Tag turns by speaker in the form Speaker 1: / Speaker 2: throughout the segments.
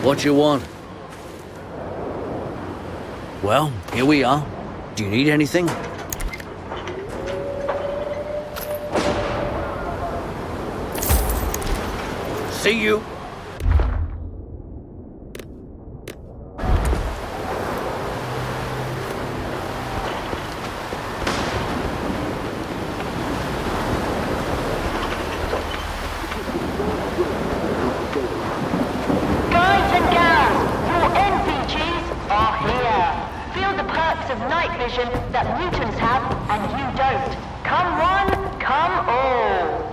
Speaker 1: What you want? Well, here we are. Do you need anything? See you.
Speaker 2: Of night vision that mutants have and you don't. Come one, come all.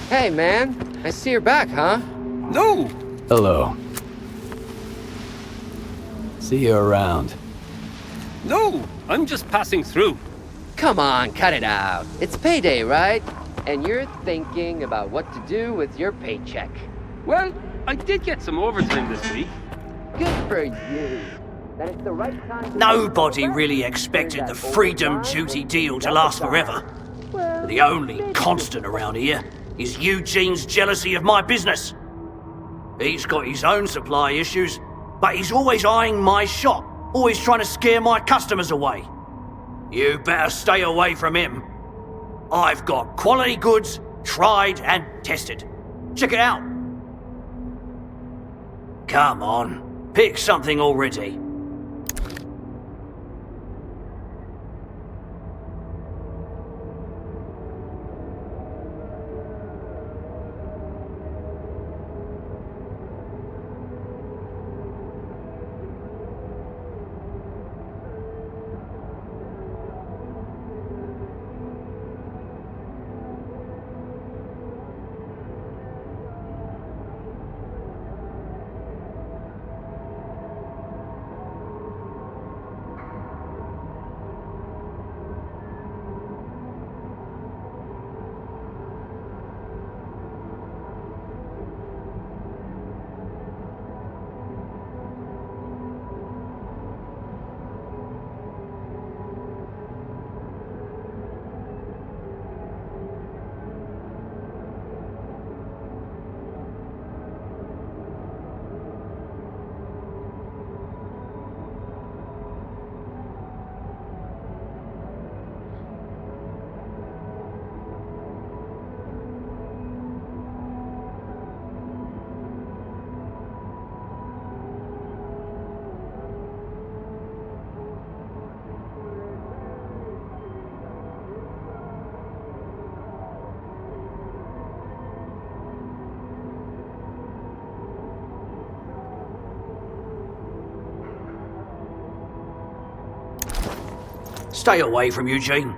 Speaker 3: Hey, man. I see you're back, huh?
Speaker 4: No!
Speaker 5: Hello. See you around.
Speaker 4: No! I'm just passing through.
Speaker 3: Come on, cut it out. It's payday, right? And you're thinking about what to do with your paycheck.
Speaker 4: Well, I did get some overtime this week.
Speaker 3: Good for you. That it's the right time to...
Speaker 1: Nobody really expected the freedom duty deal to last forever. The only constant around here is Eugene's jealousy of my business. He's got his own supply issues, but he's always eyeing my shop, always trying to scare my customers away. You better stay away from him. I've got quality goods, tried and tested. Check it out. Come on, pick something already. Stay away from Eugene.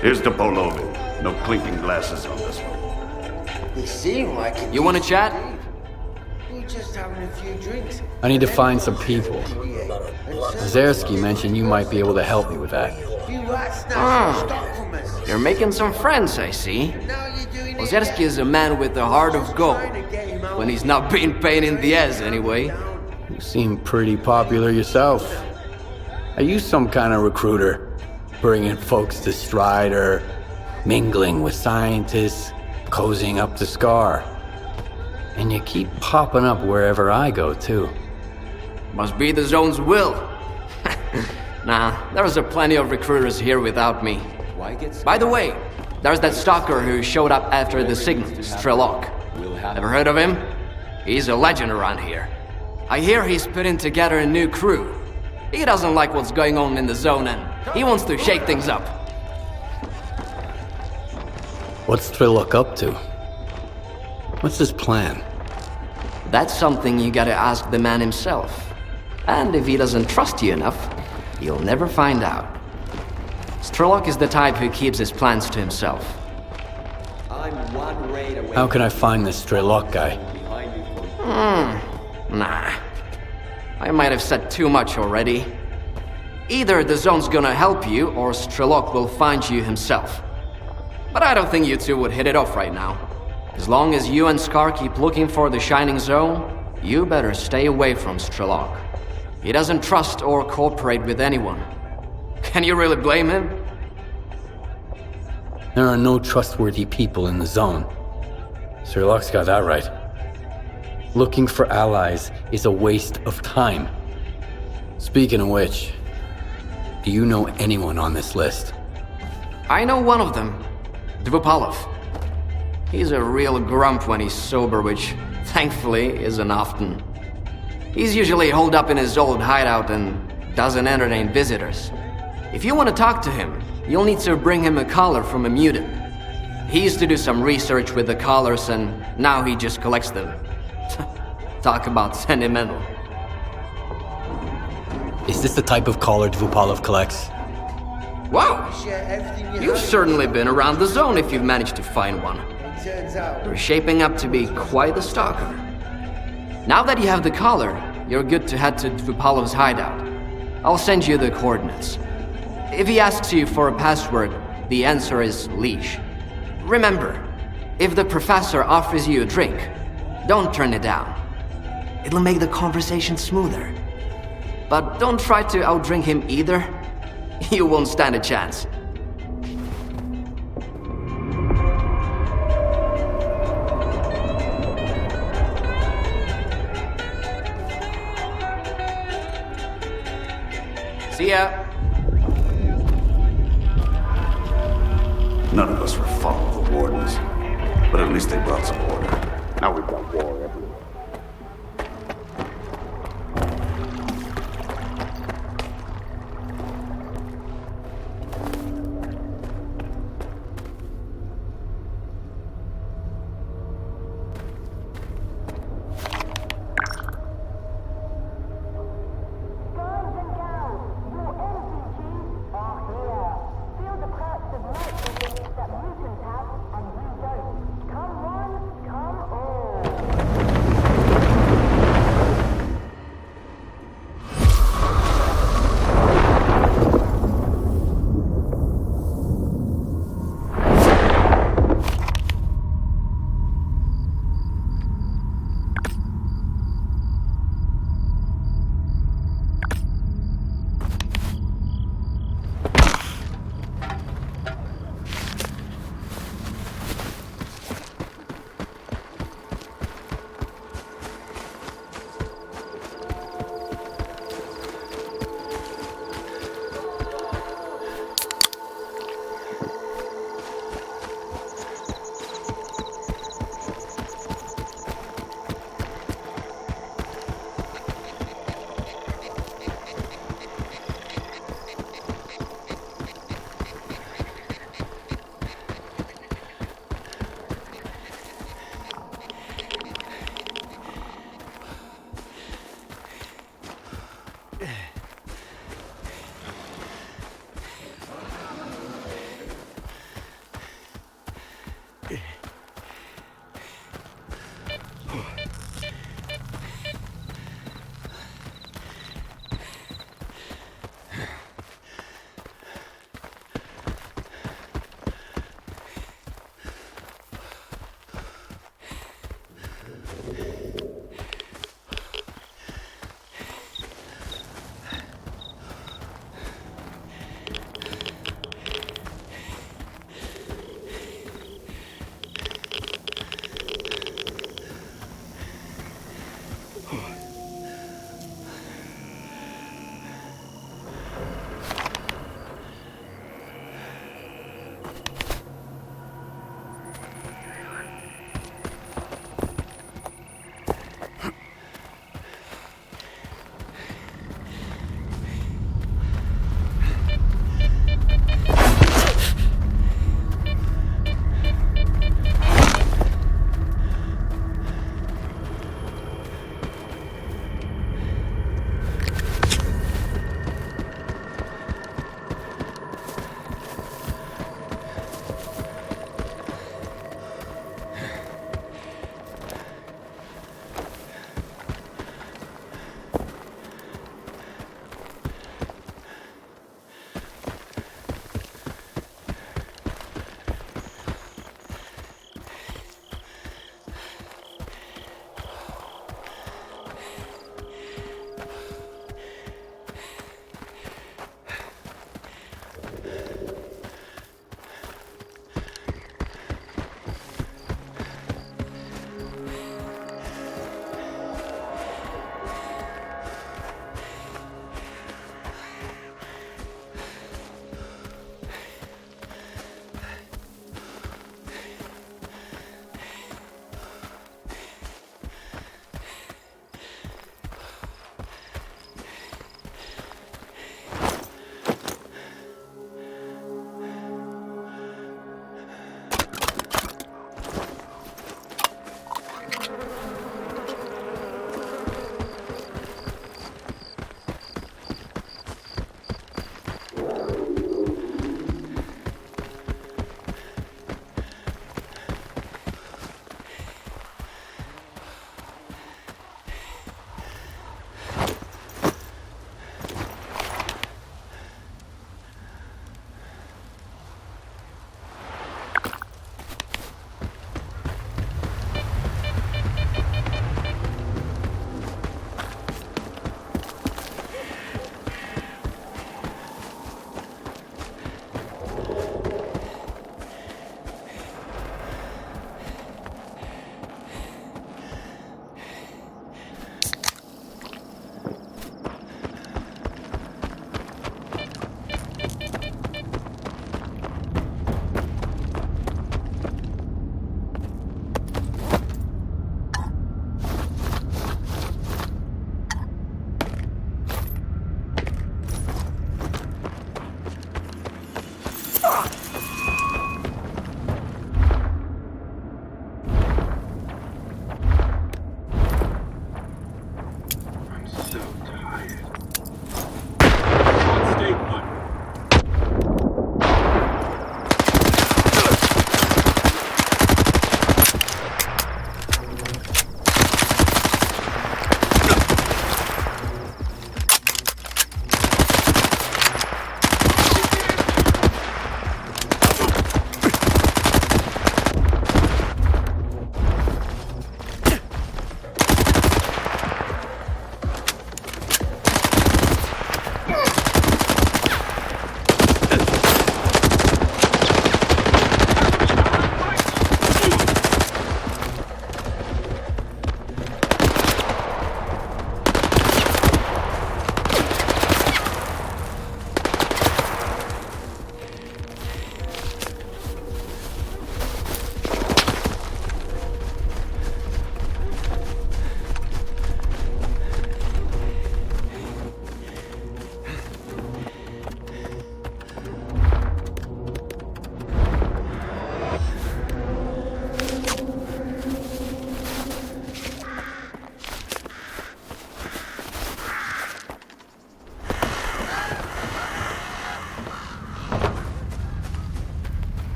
Speaker 6: Here's the Polovin. No clinking glasses on this one.
Speaker 7: They seem like it.
Speaker 3: You wanna chat?
Speaker 7: We're just having a few drinks.
Speaker 5: I need to find some people. Zarsky mentioned you might be able to help me with that.
Speaker 3: You're making some friends, I see. Ozerski is a man with a heart of gold. When he's not being pain in the ass, anyway.
Speaker 5: You seem pretty popular yourself. Are you some kind of recruiter? Bringing folks to Strider, mingling with scientists, cozying up to Scar. And you keep popping up wherever I go, too.
Speaker 3: Must be the Zone's will. Nah, there's a plenty of recruiters here without me. By the way, there's that Stalker who showed up after the signal, Strelok. Ever heard of him? He's a legend around here. I hear he's putting together a new crew. He doesn't like what's going on in the Zone and he wants to shake things up.
Speaker 5: What's Strelok up to? What's his plan?
Speaker 3: That's something you gotta ask the man himself. And if he doesn't trust you enough, you'll never find out. Strelok is the type who keeps his plans to himself.
Speaker 5: How can I find this Strelok guy?
Speaker 3: Nah. I might have said too much already. Either the Zone's gonna help you, or Strelok will find you himself. But I don't think you two would hit it off right now. As long as you and Scar keep looking for the Shining Zone, you better stay away from Strelok. He doesn't trust or cooperate with anyone. Can you really blame him?
Speaker 5: There are no trustworthy people in the Zone. Strelok's got that right. Looking for allies is a waste of time. Speaking of which, do you know anyone on this list?
Speaker 3: I know one of them, Dvupalov. He's a real grump when he's sober, which, thankfully, isn't often. He's usually holed up in his old hideout and doesn't entertain visitors. If you want to talk to him, you'll need to bring him a collar from a mutant. He used to do some research with the collars and now he just collects them. Talk about sentimental.
Speaker 5: Is this the type of collar Dvupalov collects?
Speaker 3: Wow! You've certainly been around the Zone if you've managed to find one. You're shaping up to be quite the stalker. Now that you have the collar, you're good to head to Dvupalov's hideout. I'll send you the coordinates. If he asks you for a password, the answer is leash. Remember, if the professor offers you a drink, don't turn it down. It'll make the conversation smoother. But don't try to outdrink him either. You won't stand a chance. See ya.
Speaker 6: None of us were following the wardens, but at least they brought some order. Now we've got war everywhere.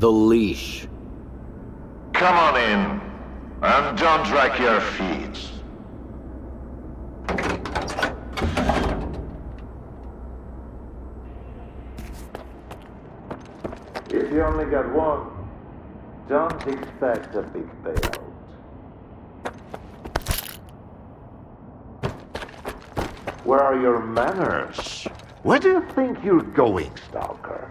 Speaker 5: The leash.
Speaker 8: Come on in, and don't drag your feet. If you only got one, don't expect a big payout. Where are your manners? Where do you think you're going, Stalker?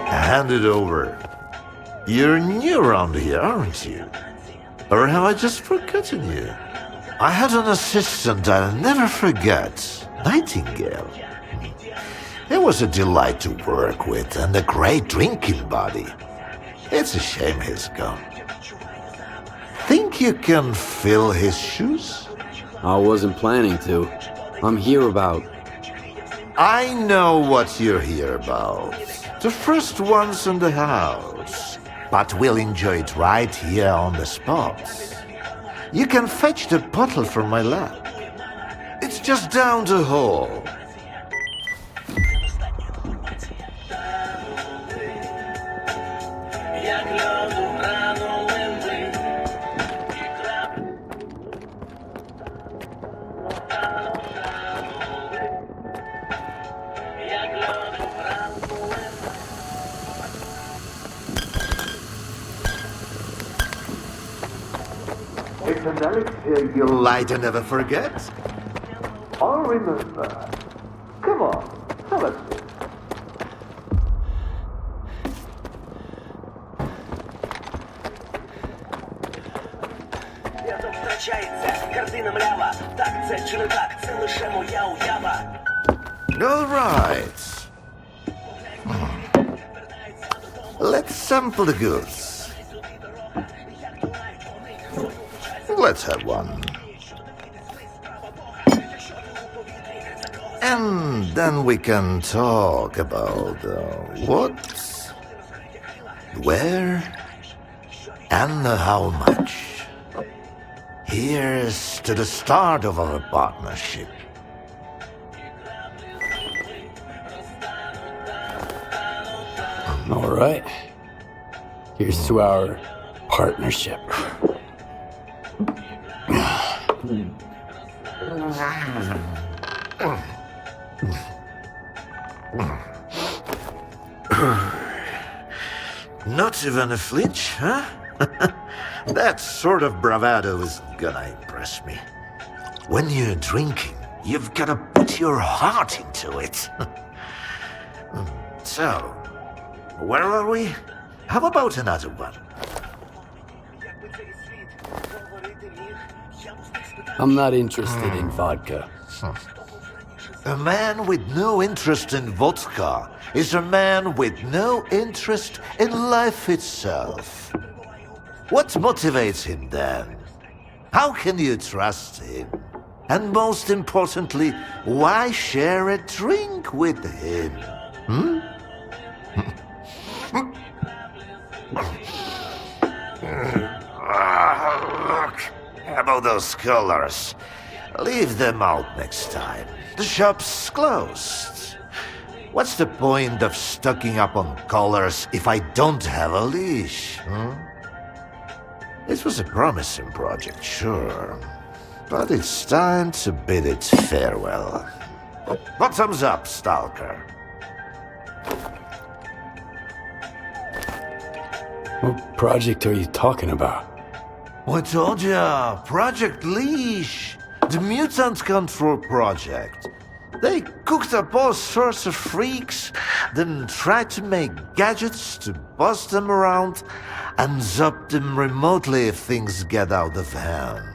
Speaker 8: Hand it over. You're new around here, aren't you? Or have I just forgotten you? I had an assistant I'll never forget, Nightingale. It was a delight to work with and a great drinking buddy. It's a shame he's gone. Think you can fill his shoes?
Speaker 5: I wasn't planning to. I'm here about...
Speaker 8: I know what you're here about. The first ones in the house. But we'll enjoy it right here on the spot. You can fetch the bottle from my lab. It's just down the hall. It's an elixir you'll light and never forget. Or remember. Come on, have a sip. All right. Let's sample the goods. Let's have one. And then we can talk about what, where, and how much. Here's to the start of our partnership.
Speaker 5: All right. Here's to our partnership.
Speaker 8: Not even a flinch, huh? That sort of bravado is gonna impress me. When you're drinking, you've gotta put your heart into it. So, where are we? How about another one?
Speaker 5: I'm not interested in vodka.
Speaker 8: A man with no interest in vodka is a man with no interest in life itself. What motivates him then? How can you trust him? And most importantly, why share a drink with him? Look, about those colors. Leave them out next time. The shop's closed. What's the point of stocking up on colors if I don't have a leash? This was a promising project, sure. But it's time to bid it farewell. Bottoms up, Stalker.
Speaker 5: What project are you talking about?
Speaker 8: I told ya, Project Leash. The mutant control project. They cooked up all sorts of freaks, then try to make gadgets to bust them around and zap them remotely if things get out of hand.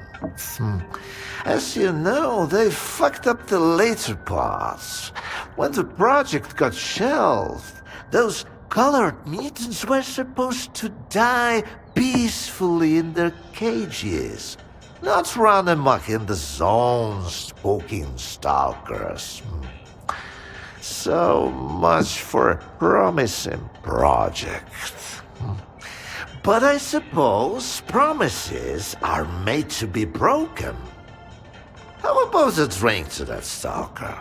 Speaker 8: As you know, they fucked up the later parts. When the project got shelved, those colored mutants were supposed to die peacefully in their cages, not run amok in the zones, poking stalkers. So much for a promising project. But I suppose promises are made to be broken. How about a drink to that stalker?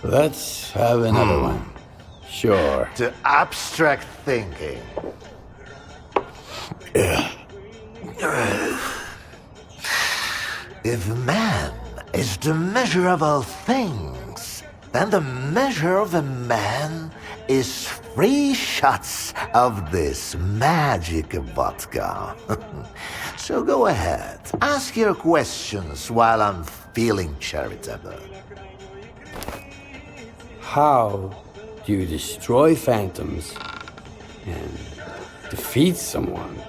Speaker 5: Let's have another one. Sure.
Speaker 8: To abstract thinking. If man is the measure of all things, then the measure of a man is 3 shots of this magic vodka. So go ahead, ask your questions while I'm feeling charitable.
Speaker 5: How do you destroy phantoms and defeat someone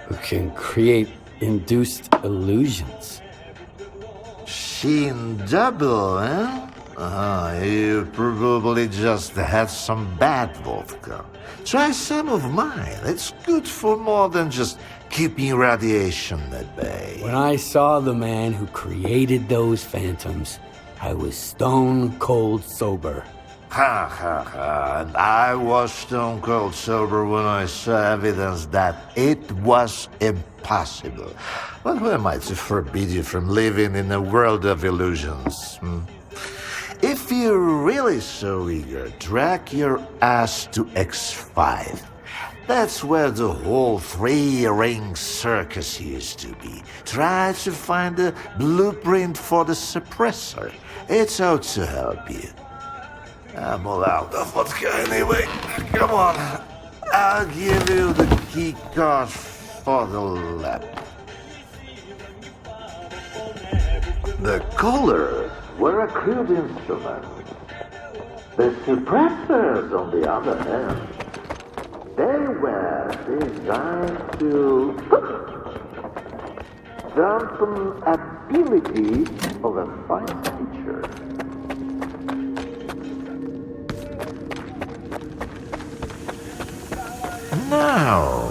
Speaker 5: who can create induced illusions?
Speaker 8: Seen double, eh? You probably just had some bad vodka. Try some of mine. It's good for more than just keeping radiation at bay.
Speaker 5: When I saw the man who created those phantoms, I was stone cold sober.
Speaker 8: Ha ha ha. And I was stone cold sober when I saw evidence that it was impossible. But who am I to forbid you from living in a world of illusions? If you're really so eager, drag your ass to X5. That's where the whole 3-ring circus used to be. Try to find a blueprint for the suppressor. It's out to help you. I'm all out of vodka anyway. Come on. I'll give you the key card for the lab. The colors were a crude instrument. The suppressors, on the other hand, they were designed to dampen ability of a fine feature. Now,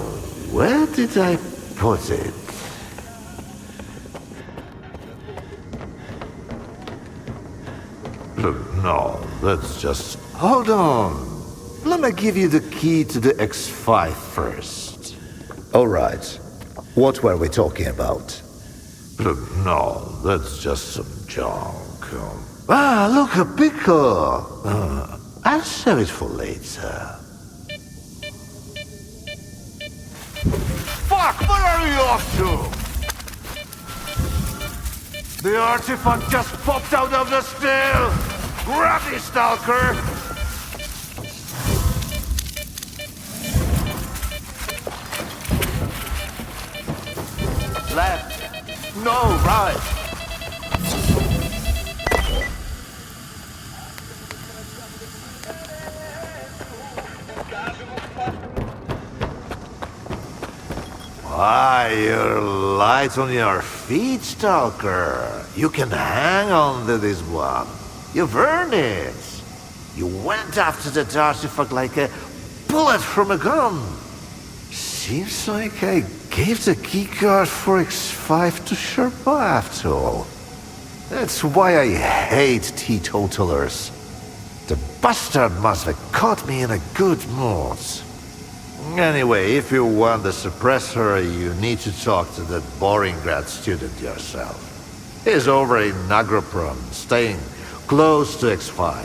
Speaker 8: where did I put it? No, that's just... Hold on. Let me give you the key to the X5 first.
Speaker 9: All right. What were we talking about?
Speaker 8: No, that's just some junk. Look, a pickle. I'll save it for later. Fuck, where are you off to? The artifact just popped out of the still! Grab it, Stalker! Left. No, right. Why, you're light on your feet, Stalker. You can hang on to this one. You've earned it. You went after that artifact like a bullet from a gun. Seems like I gave the keycard for X5 to Sherpa after all. That's why I hate teetotalers. The bastard must have caught me in a good mood. Anyway, if you want the suppressor, you need to talk to that boring grad student yourself. He's over in Agropron, staying close to X5.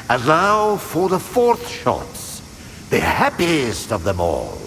Speaker 8: And now for the 4th shots, the happiest of them all.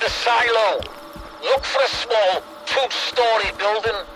Speaker 10: the silo. Look for a small two-story building.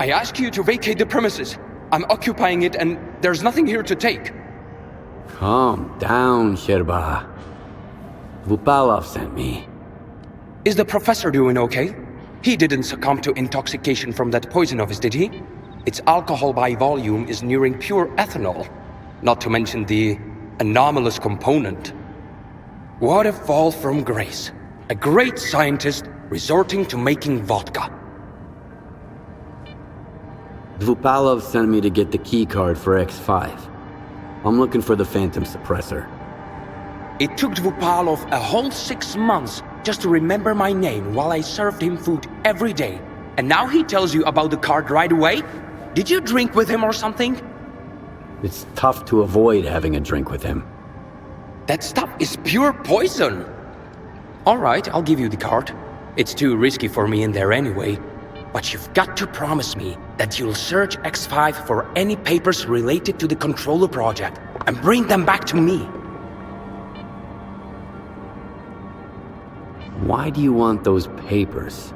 Speaker 11: I ask you to vacate the premises. I'm occupying it and there's nothing here to take.
Speaker 5: Calm down, Sherba. Lupalov sent me.
Speaker 11: Is the professor doing okay? He didn't succumb to intoxication from that poison of his, did he? Its alcohol by volume is nearing pure ethanol. Not to mention the anomalous component. What a fall from grace. A great scientist resorting to making vodka.
Speaker 5: Dvupalov sent me to get the keycard for X5. I'm looking for the Phantom Suppressor.
Speaker 11: It took Dvupalov a whole 6 months just to remember my name while I served him food every day. And now he tells you about the card right away? Did you drink with him or something?
Speaker 5: It's tough to avoid having a drink with him.
Speaker 11: That stuff is pure poison. Alright, I'll give you the card. It's too risky for me in there anyway. But you've got to promise me that you'll search X5 for any papers related to the Controller project and bring them back to me.
Speaker 5: Why do you want those papers?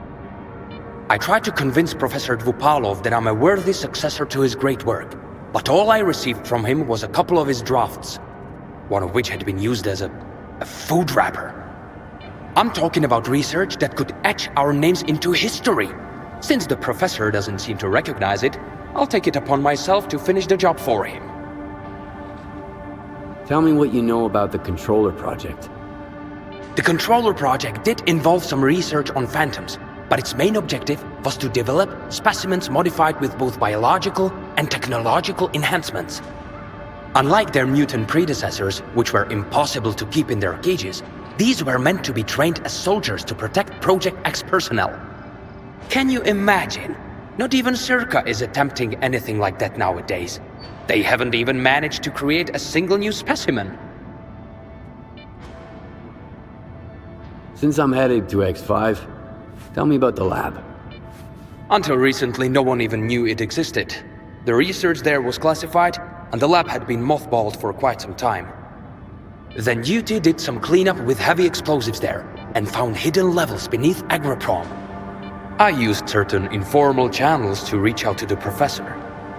Speaker 11: I tried to convince Professor Dvupalov that I'm a worthy successor to his great work, but all I received from him was a couple of his drafts, one of which had been used as a food wrapper. I'm talking about research that could etch our names into history. Since the professor doesn't seem to recognize it, I'll take it upon myself to finish the job for him.
Speaker 5: Tell me what you know about the Controller project.
Speaker 11: The Controller project did involve some research on phantoms, but its main objective was to develop specimens modified with both biological and technological enhancements. Unlike their mutant predecessors, which were impossible to keep in their cages, these were meant to be trained as soldiers to protect Project X personnel. Can you imagine? Not even Circa is attempting anything like that nowadays. They haven't even managed to create a single new specimen.
Speaker 5: Since I'm headed to X5, tell me about the lab.
Speaker 11: Until recently, no one even knew it existed. The research there was classified, and the lab had been mothballed for quite some time. Then Duty did some cleanup with heavy explosives there, and found hidden levels beneath Agroprom. I used certain informal channels to reach out to the professor.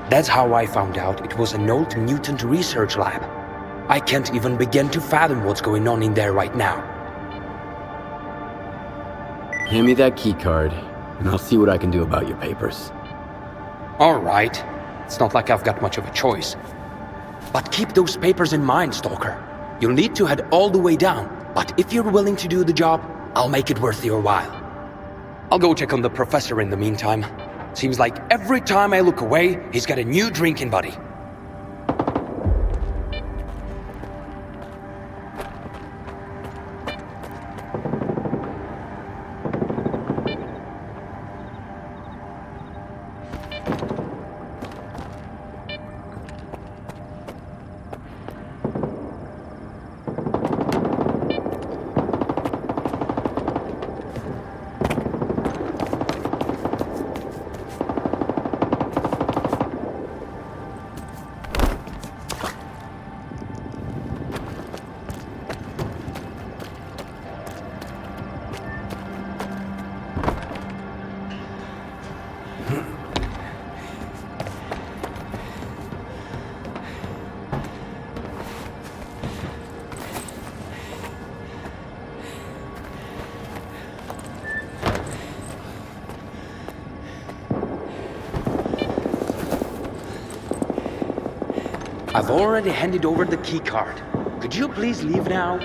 Speaker 11: That's how I found out it was an old mutant research lab. I can't even begin to fathom what's going on in there right now.
Speaker 5: Hand me that keycard, and I'll see what I can do about your papers.
Speaker 11: Alright. It's not like I've got much of a choice. But keep those papers in mind, Stalker. You'll need to head all the way down, but if you're willing to do the job, I'll make it worth your while. I'll go check on the professor in the meantime. Seems like every time I look away, he's got a new drinking buddy. I've already handed over the keycard. Could you please leave now?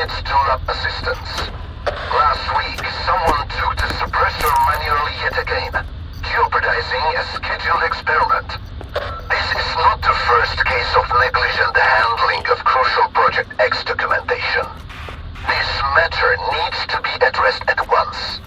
Speaker 10: units to lab assistance. Last week, someone took the suppressor manually yet again, jeopardizing a scheduled experiment. This is not the first case of negligent handling of crucial Project X documentation. This matter needs to be addressed at once.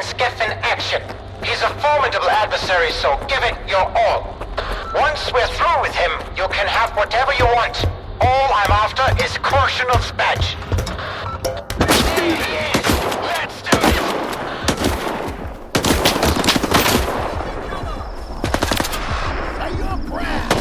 Speaker 10: seen Skiff in action. He's a formidable adversary, so give it your all. Once we're through with him, you can have whatever you want. All I'm after is Korshinov's badge. There he is! Let's do it! Say your prayer!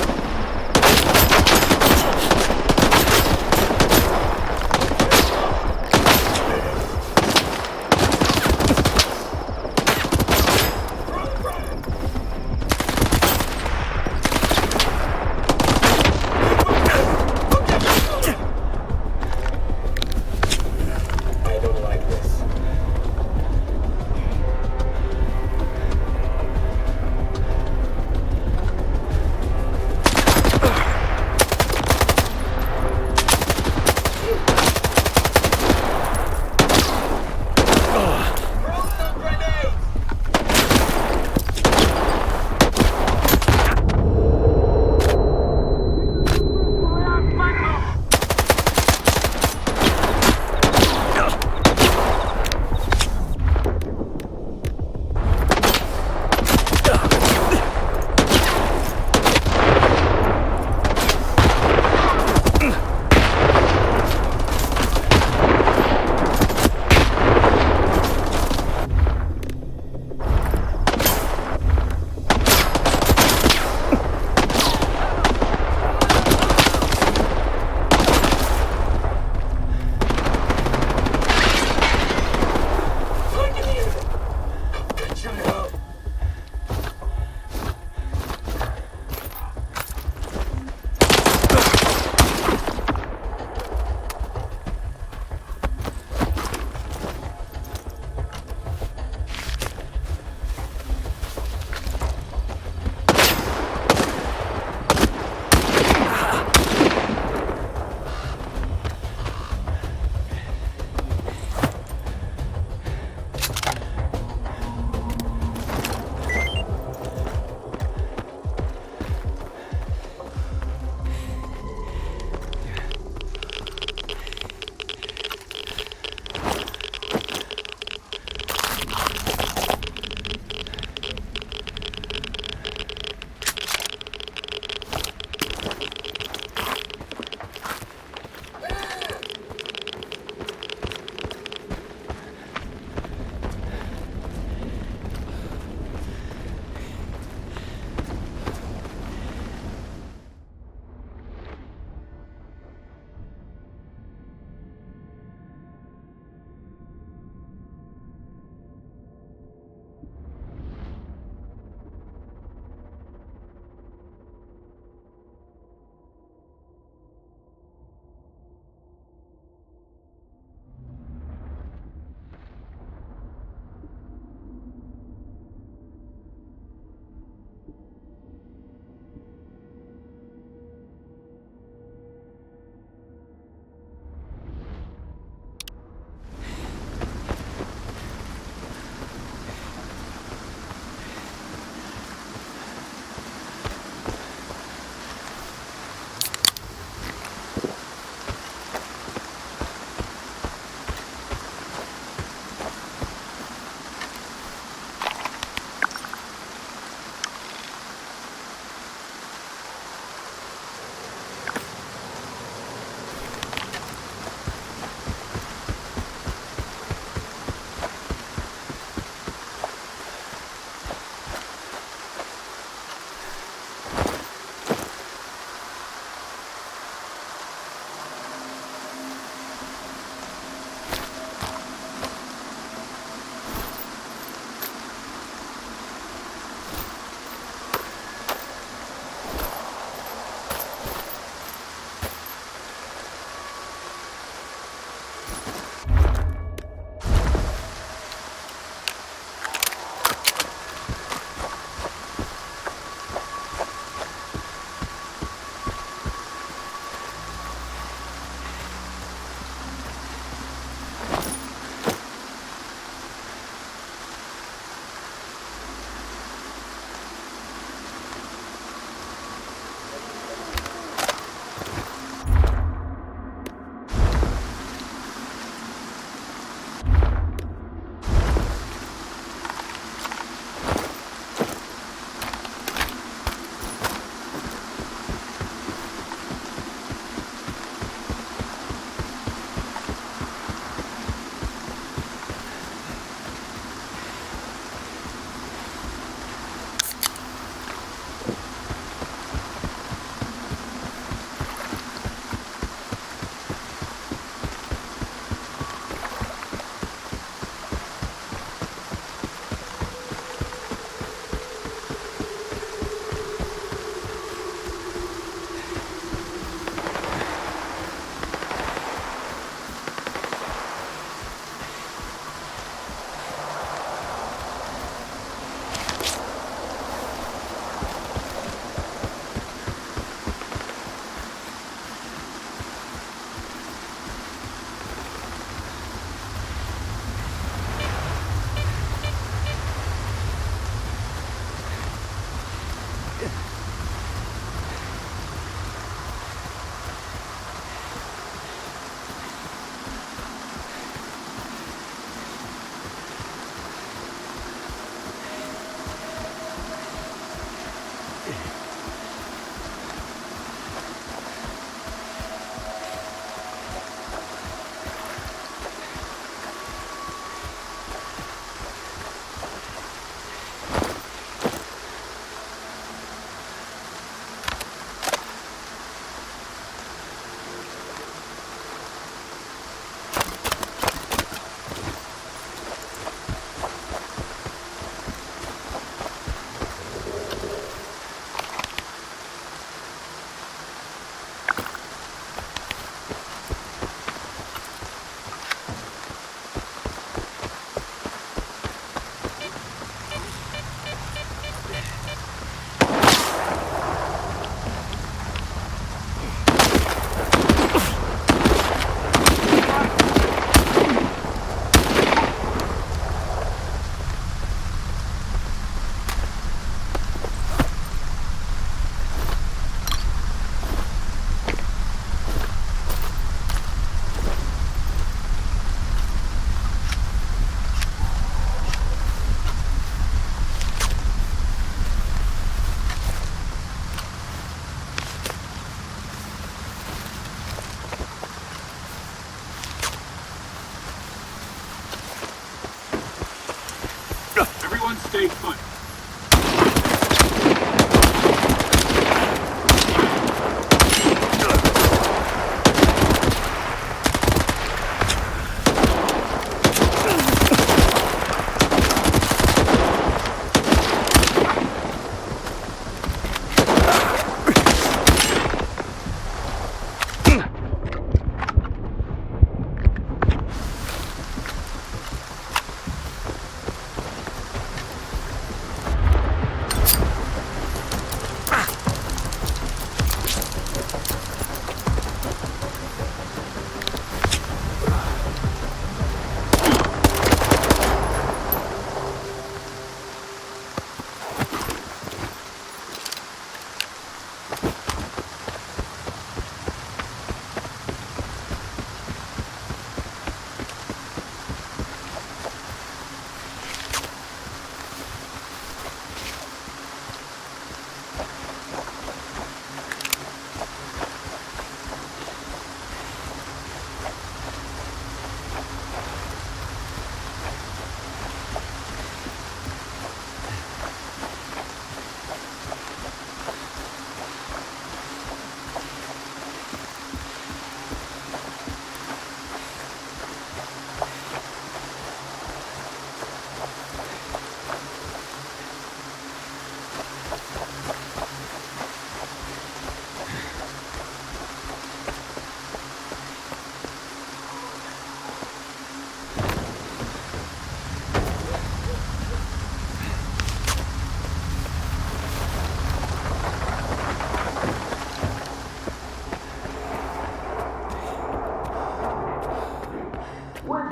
Speaker 4: stay put.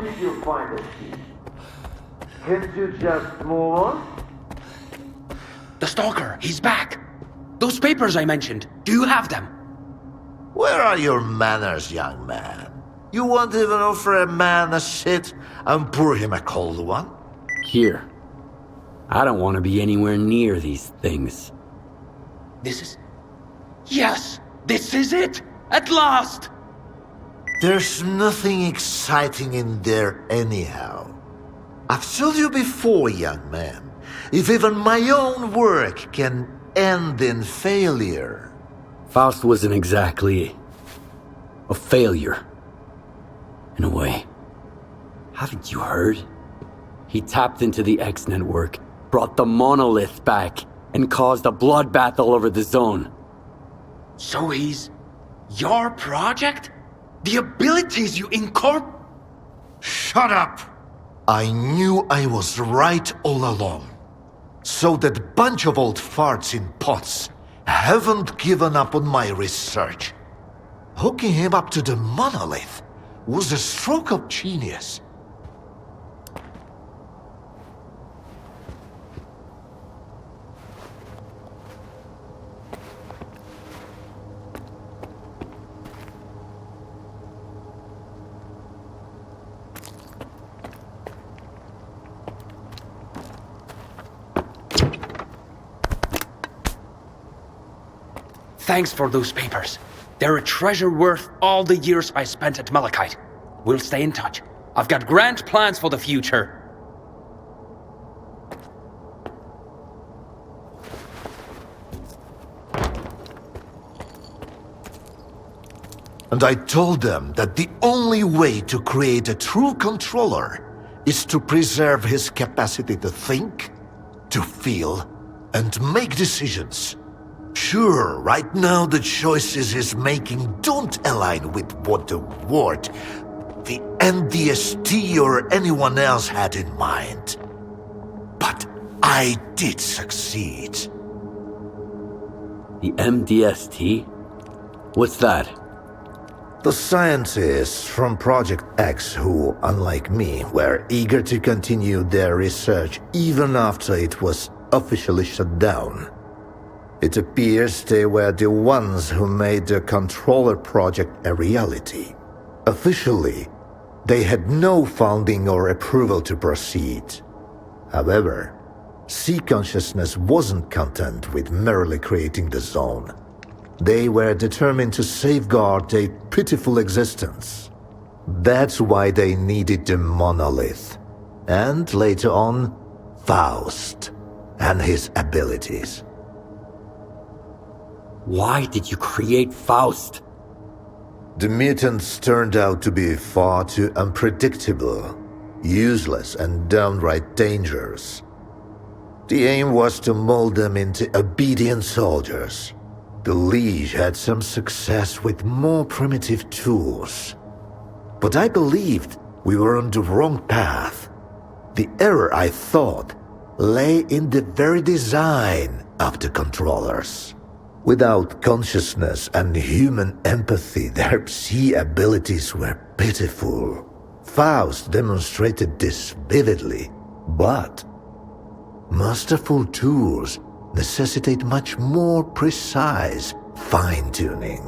Speaker 8: Did you find the key? Can't you just move on?
Speaker 11: The Stalker, he's back! Those papers I mentioned, do you have them?
Speaker 8: Where are your manners, young man? You won't even offer a man a shit and pour him a cold one?
Speaker 5: Here. I don't want to be anywhere near these things.
Speaker 11: This is... Yes! This is it! At last!
Speaker 8: There's nothing exciting in there anyhow. I've told you before, young man, if even my own work can end in failure.
Speaker 5: Faust wasn't exactly a failure, in a way. Haven't you heard? He tapped into the X network, brought the monolith back, and caused a bloodbath all over the zone.
Speaker 11: So he's... your project? The abilities you incorporate...
Speaker 8: Shut up! I knew I was right all along. So that bunch of old farts in pots haven't given up on my research. Hooking him up to the monolith was a stroke of genius.
Speaker 11: Thanks for those papers. They're a treasure worth all the years I spent at Malachite. We'll stay in touch. I've got grand plans for the future.
Speaker 8: And I told them that the only way to create a true controller is to preserve his capacity to think, to feel, and make decisions. Sure, right now the choices he's making don't align with what the Ward, the NDST or anyone else had in mind. But I did succeed.
Speaker 5: The MDST? What's that?
Speaker 9: The scientists from Project X who, unlike me, were eager to continue their research even after it was officially shut down. It appears they were the ones who made the controller project a reality. Officially, they had no funding or approval to proceed. However, Sea Consciousness wasn't content with merely creating the zone. They were determined to safeguard a pitiful existence. That's why they needed the monolith. And later on, Faust and his abilities.
Speaker 5: Why did you create Faust?
Speaker 9: The mutants turned out to be far too unpredictable, useless, and downright dangerous. The aim was to mold them into obedient soldiers. The Liege had some success with more primitive tools. But I believed we were on the wrong path. The error, I thought, lay in the very design of the controllers. Without consciousness and human empathy, their Psi abilities were pitiful. Faust demonstrated this vividly, but masterful tools necessitate much more precise fine-tuning.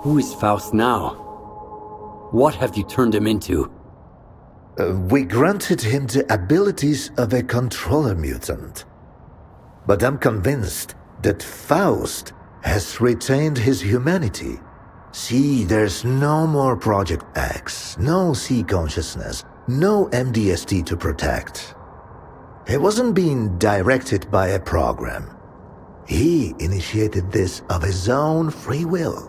Speaker 5: Who is Faust now? What have you turned him into?
Speaker 9: We granted him the abilities of a controller mutant. But I'm convinced that Faust has retained his humanity. See, there's no more Project X, no Psi consciousness, no MDST to protect. He wasn't being directed by a program. He initiated this of his own free will.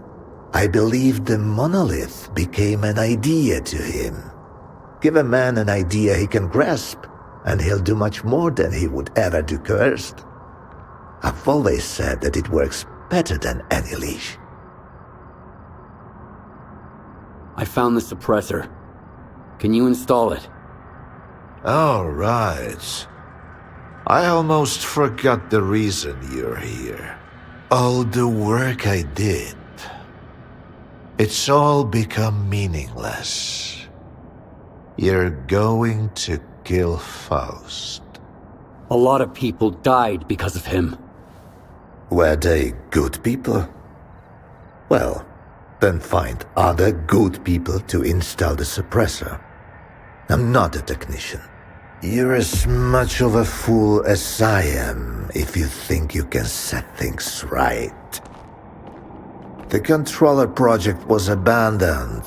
Speaker 9: I believe the monolith became an idea to him. Give a man an idea he can grasp, and he'll do much more than he would ever do cursed. I've always said that it works better than any leash.
Speaker 5: I found the suppressor. Can you install it?
Speaker 8: All right. I almost forgot the reason you're here. All the work I did. It's all become meaningless. You're going to kill Faust.
Speaker 5: A lot of people died because of him.
Speaker 9: Were they good people? Well, then find other good people to install the suppressor. I'm not a technician. You're as much of a fool as I am if you think you can set things right. The controller project was abandoned,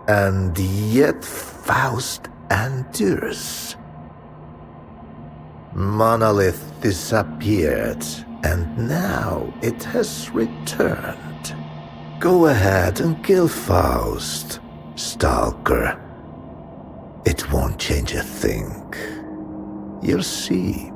Speaker 9: and yet Faust endures. Monolith disappeared, and now it has returned. Go ahead and kill Faust, Stalker. It won't change a thing. You'll see.